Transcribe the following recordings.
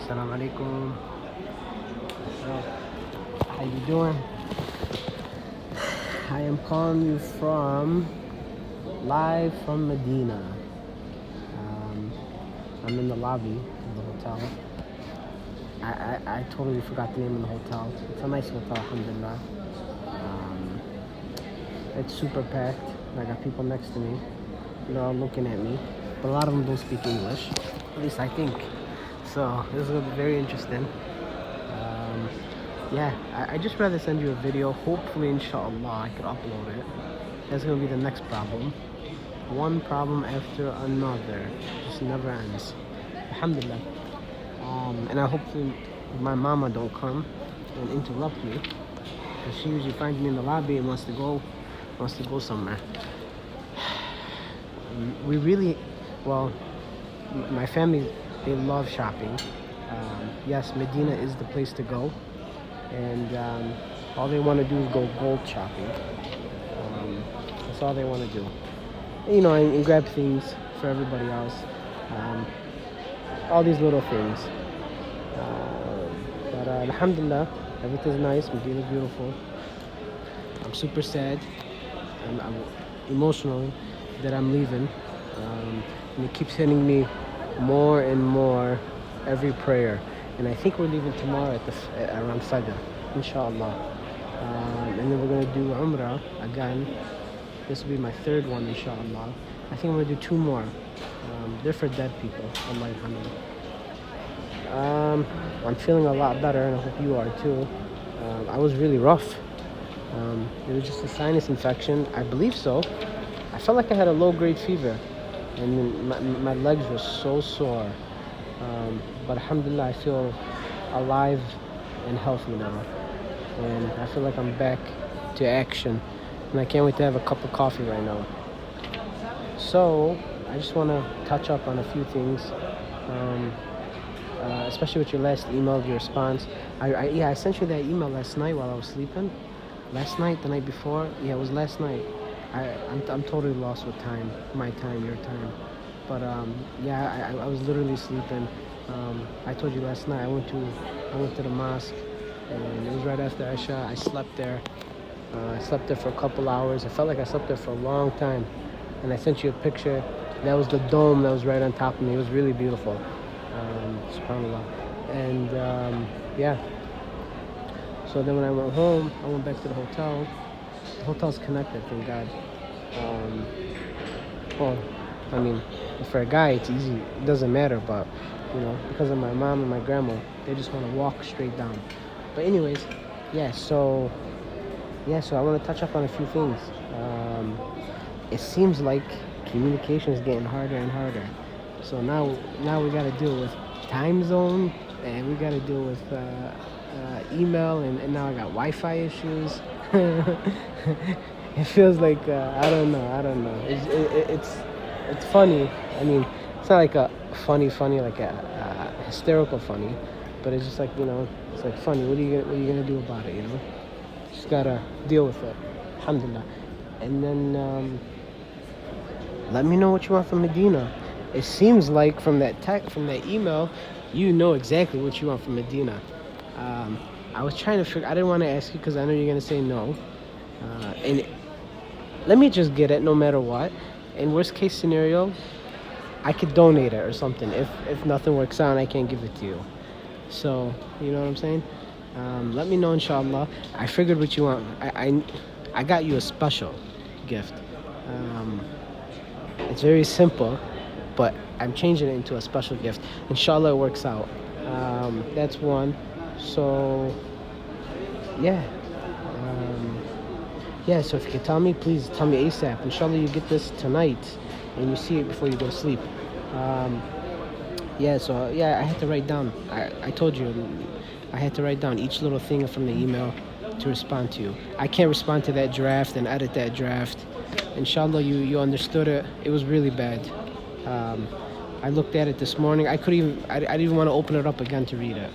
Assalamu alaikum. How you doing? I am calling you live from Medina. I'm in the lobby of the hotel. I totally forgot the name of the hotel. It's a nice hotel, alhamdulillah. It's super packed. I got people next to me. They're all looking at me. But a lot of them don't speak English. At least I think. So this is going to be very interesting. I just rather send you a video. Hopefully, inshallah, I could upload it. That's going to be the next problem. One problem after another. Just never ends. Alhamdulillah. And I hopefully my mama don't come and interrupt me. Because she usually finds me in the lobby and wants to go somewhere. My family, they love shopping. Yes, Medina is the place to go. And all they want to do is go gold shopping. That's all they want to do. And grab things for everybody else. All these little things. But alhamdulillah, everything's nice. Medina's beautiful. I'm super sad. I'm emotional that I'm leaving. And it keeps hitting me more and more every prayer. And I think we're leaving tomorrow around Fajr, inshallah. And then we're going to do Umrah again. This will be my third one, inshallah. I think I'm going to do 2 more. They're for dead people, Allah yarhamna. I'm feeling a lot better, and I hope you are too. I was really rough. It was just a sinus infection, I believe so. I felt like I had a low-grade fever, and my legs were so sore. But alhamdulillah, I feel alive and healthy now. And I feel like I'm back to action. And I can't wait to have a cup of coffee right now. So, I just want to touch up on a few things. Especially with your last email, your response. I sent you that email last night while I was sleeping. Last night, the night before. Yeah, it was last night. I'm totally lost with time. My time, your time. But I was literally sleeping. I told you last night I went to the mosque, and it was right after Isha. I slept there. I slept there for a couple hours. I felt like I slept there for a long time. And I sent you a picture. That was the dome that was right on top of me. It was really beautiful. SubhanAllah. And so then when I went home, I went back to the hotel. The hotel's connected, thank God. For a guy, it's easy. It doesn't matter, but because of my mom and my grandma, they just want to walk straight down. But anyways, so I want to touch up on a few things. It seems like communication is getting harder and harder. So now we got to deal with time zone, and we got to deal with email, and now I got Wi-Fi issues. It feels like I don't know. It's funny. I mean, it's not like a funny, like a hysterical funny, but it's just like it's like funny. What are you gonna do about it? Just gotta deal with it. Alhamdulillah. And then let me know what you want from Medina. It seems like from that email, you know exactly what you want from Medina. I was trying to figure. I didn't want to ask you because I know you're gonna say no. And let me just get it, no matter what. In worst case scenario, I could donate it or something. If nothing works out, I can't give it to you. So you know what I'm saying? Let me know, inshallah. I figured what you want. I got you a special gift. It's very simple, but I'm changing it into a special gift. Inshallah, it works out. That's one. So so if you can tell me, please tell me ASAP. Inshallah, you get this tonight and you see it before you go to sleep. I had to write down. I told you I had to write down each little thing from the email to respond to you. I can't respond to that draft and edit that draft. Inshallah, you understood it. It was really bad. I looked at it this morning. I didn't even want to open it up again to read it.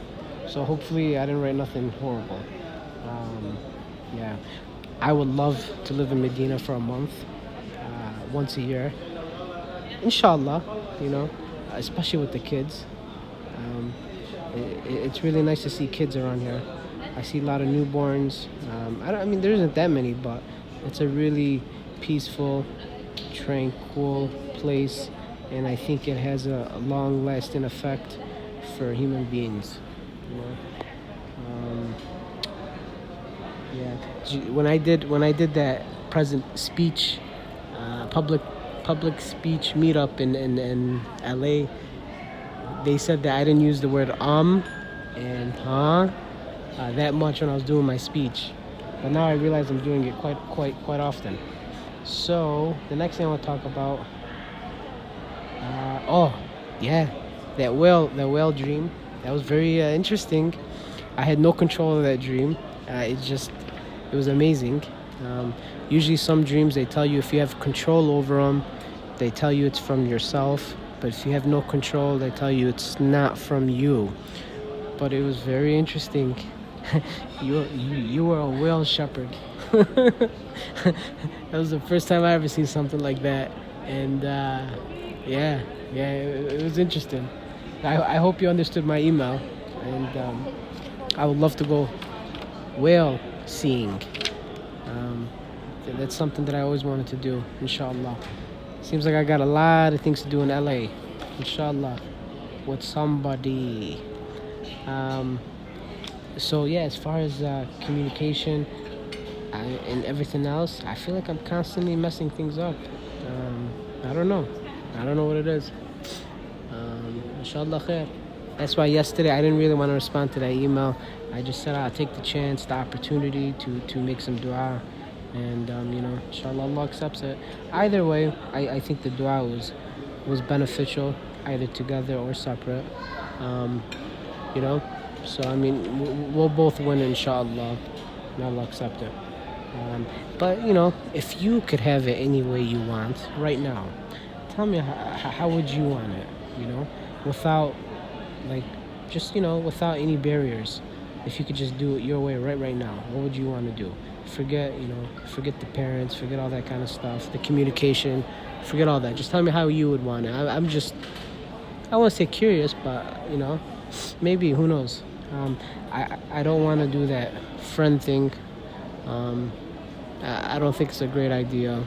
So hopefully I didn't write nothing horrible. I would love to live in Medina for a month, once a year. Inshallah, especially with the kids. It's really nice to see kids around here. I see a lot of newborns. I mean, there isn't that many, but it's a really peaceful, tranquil place, and I think it has a long-lasting effect for human beings. You know, um, yeah. When I did that present speech, public speech meetup in LA, they said that I didn't use the word and huh that much when I was doing my speech, but now I realize I'm doing it quite often. So the next thing I want to talk about, oh yeah, that whale dream. That was very interesting. I had no control of that dream. It was amazing. Usually, some dreams they tell you if you have control over them, they tell you it's from yourself. But if you have no control, they tell you it's not from you. But it was very interesting. You were a whale shepherd. That was the first time I ever seen something like that, and it was interesting. I hope you understood my email, and I would love to go whale seeing. Um, that's something that I always wanted to do, inshallah. Seems like I got a lot of things to do in LA, inshallah, with somebody. Um, so yeah, as far as communication and everything else, I feel like I'm constantly messing things up. I don't know. I don't know what it is. Inshallah khair. That's why yesterday I didn't really want to respond to that email. I just said I'll take the chance, the opportunity to make some dua. And, inshallah Allah accepts it. Either way, I think the dua was beneficial, either together or separate. You know, so I mean, we'll both win, inshallah. And Allah accept it. But, if you could have it any way you want right now, tell me how would you want it, without, like, just, without any barriers. If you could just do it your way right now, what would you want to do? Forget the parents, forget all that kind of stuff, the communication, forget all that. Just tell me how you would want it. I won't say curious, but, maybe, who knows? I don't want to do that friend thing. I don't think it's a great idea,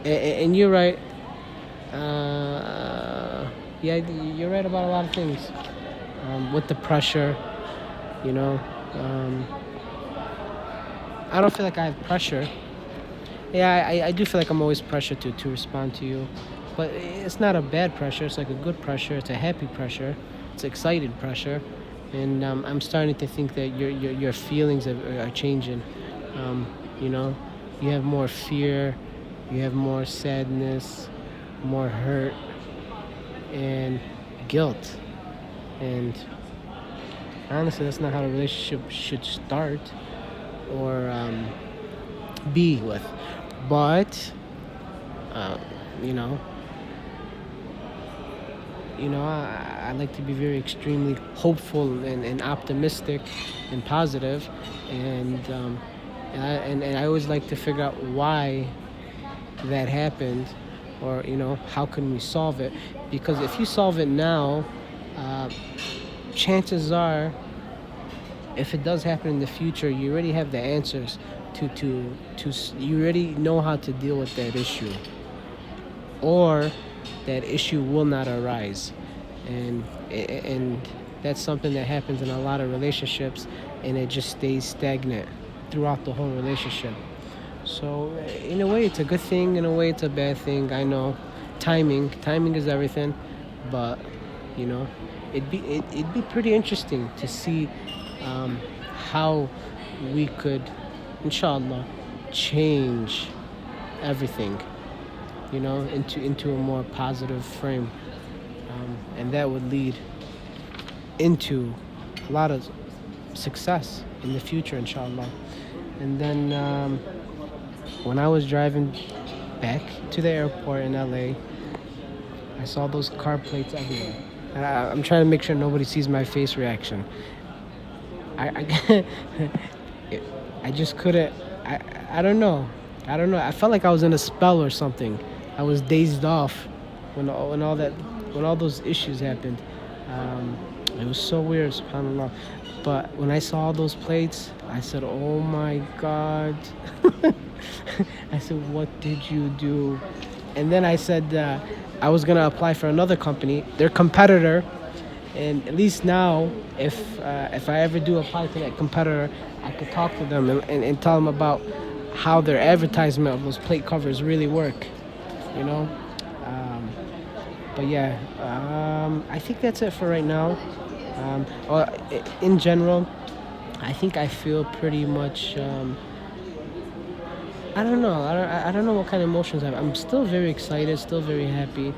and you're right. Yeah, you're right about a lot of things. With the pressure, I don't feel like I have pressure. Yeah, I do feel like I'm always pressured to respond to you, but it's not a bad pressure. It's like a good pressure. It's a happy pressure. It's excited pressure, and I'm starting to think that your feelings are changing. You have more fear, you have more sadness, more hurt, and guilt, and honestly, that's not how a relationship should start or be with. But you know, I like to be very extremely hopeful and optimistic and positive, and I always like to figure out why that happened, or how can we solve it? Because if you solve it now, chances are, if it does happen in the future, you already have the answers to you already know how to deal with that issue, or that issue will not arise, and that's something that happens in a lot of relationships, and it just stays stagnant throughout the whole relationship. So in a way it's a good thing, in a way it's a bad thing. I know timing is everything, but it'd be pretty interesting to see how we could, inshallah, change everything, into a more positive frame, and that would lead into a lot of success in the future, inshallah. And then when I was driving back to the airport in LA, I saw those car plates everywhere. I'm trying to make sure nobody sees my face reaction. I I just couldn't. I don't know. I felt like I was in a spell or something. I was dazed off when all that when all those issues happened, it was so weird, subhanallah. But when I saw all those plates, I said, oh my God. I said, what did you do? And then I said I was going to apply for another company, their competitor. And at least now, if I ever do apply to that competitor, I could talk to them and tell them about how their advertisement of those plate covers really work, you know? But yeah, I think that's it for right now. Well, in general, I think I feel pretty much. I don't know. I don't know what kind of emotions I have. I'm still very excited, still very happy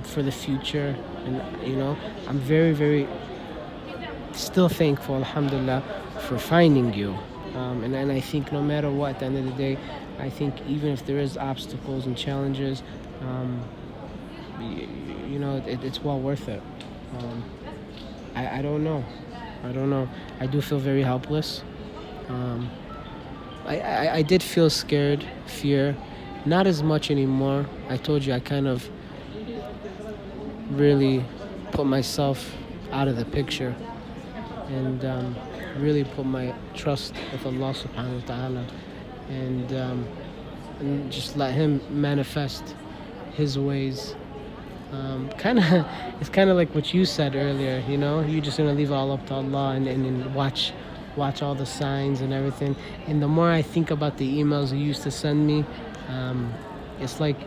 for the future, and I'm very, very still thankful, alhamdulillah, for finding you. And I think no matter what, at the end of the day, I think even if there is obstacles and challenges, it's well worth it. I don't know. I don't know. I do feel very helpless. I did feel scared, fear, not as much anymore. I told you I kind of really put myself out of the picture and really put my trust with Allah subhanahu wa ta'ala and just let Him manifest His ways. It's kind of like what you said earlier, you're just going to leave it all up to Allah and watch all the signs and everything. And the more I think about the emails you used to send me, it's like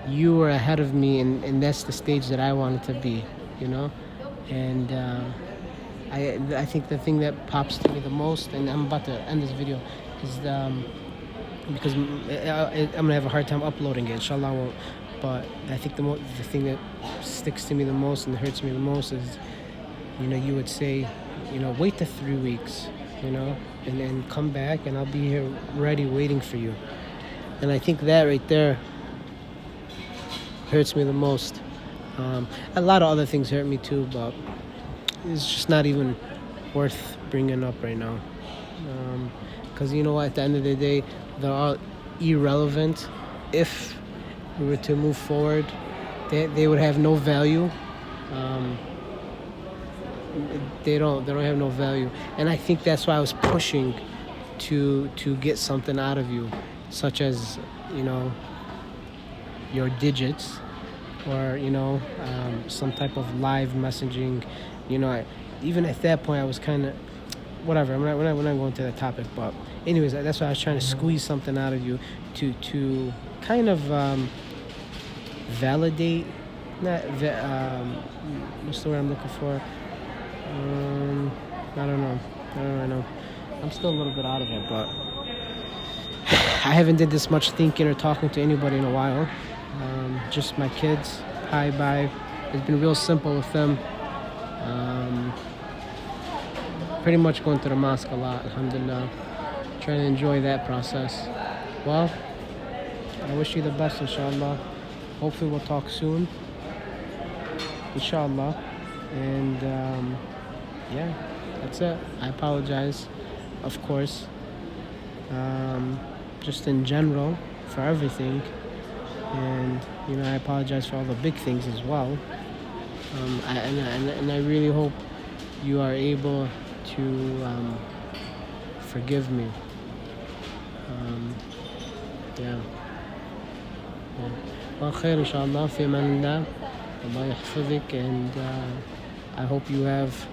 you were ahead of me, and that's the stage that I wanted to be, and I think the thing that pops to me the most, and I'm about to end this video, is because I'm gonna have a hard time uploading it, inshallah I won't, but I think the thing that sticks to me the most and hurts me the most is, you would say, wait the 3 weeks, and then come back and I'll be here ready waiting for you. And I think that right there hurts me the most. A lot of other things hurt me too, but it's just not even worth bringing up right now. Because at the end of the day, they're all irrelevant. If we were to move forward, they would have no value. They don't have no value, and I think that's why I was pushing to get something out of you, such as your digits, or some type of live messaging. Even at that point I was kind of whatever. We're not going to that topic, but anyways, that's why I was trying to squeeze something out of you to kind of validate, not what's the word I'm looking for. I don't know. I'm still a little bit out of it, but I haven't did this much thinking or talking to anybody in a while. Just my kids. Hi, bye. It's been real simple with them. Pretty much going to the mosque a lot, alhamdulillah. Trying to enjoy that process. Well, I wish you the best, inshallah. Hopefully we'll talk soon, inshallah. And yeah, that's it. I apologize, of course, just in general for everything. And I apologize for all the big things as well. And I really hope you are able to forgive me. Yeah. Well, khair inshallah, fi amanillah. Allah yahfadhik, and I hope you have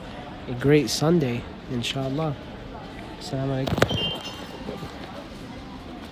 a great Sunday, inshallah. Assalamu alaikum.